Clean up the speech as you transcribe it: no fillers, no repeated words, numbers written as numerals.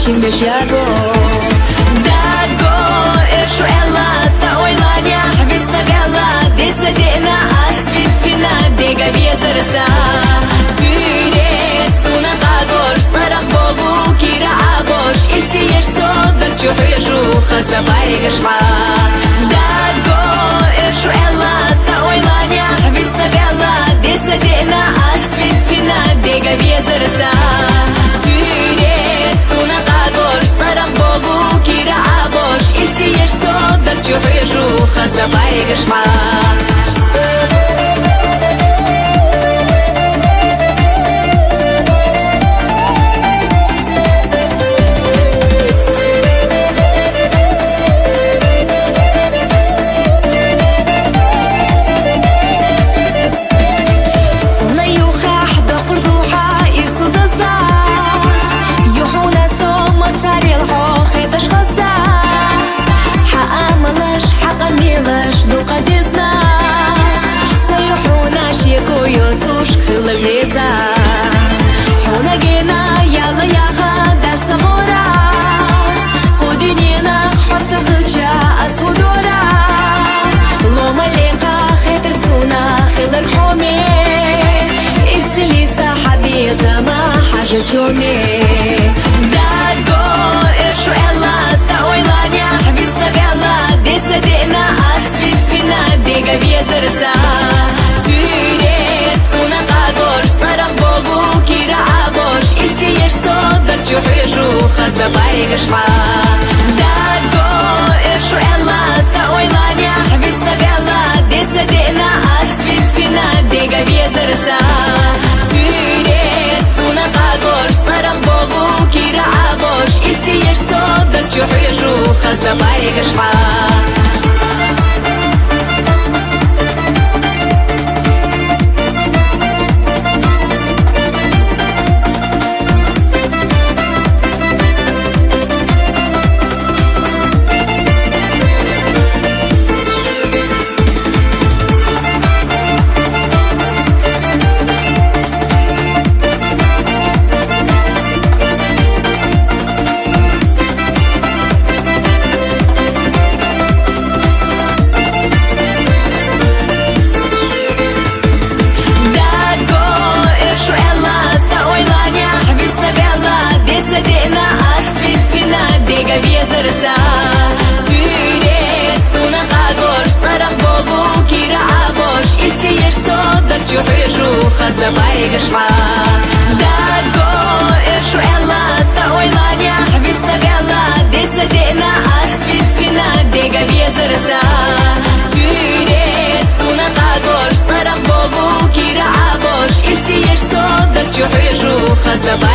Чимеш яго Dago Eshu ela Sa oylanya Visna vela Deca dena Asvit svina Dega vjezarsa Syre Suna kagosh Sarah bogu Kira abosh Irsi yesh sodar Čuhujšu Khazabay gashma Dago Eshu ela Sa oylanya Visna vela Deca dena Asvit svina Dega vjezarsa Syre Suna kagosh Sarah bogu Kira abosh Irsi yesh sodar Čuhujšu Khazabay gashma Dago Eshu ela Sa oylanya Visna vela Deca dena Asvit svina Dega vjezarsa Syre Suna kagosh Sarah bogu Kira abosh Irsi yesh sodar Čuhujšu Khazabay gashma Dago Eshu ela Sa oylanya Visna vela Deca dena Asvit svina Dega vjezarsa Syre Suna kagosh Sarah bogu Kira abosh Irsi yesh sodar Čuhujšu Khazabay gashma Čuhujšu Khazabay gashma Dago Eshu ela Sa oylanya Visna vela Deca dena Asvit svina Dega vjezarsa Syre Suna kagosh Sarah bogu Kira abosh Irsi yesh sodar Čuhujšu Khazabay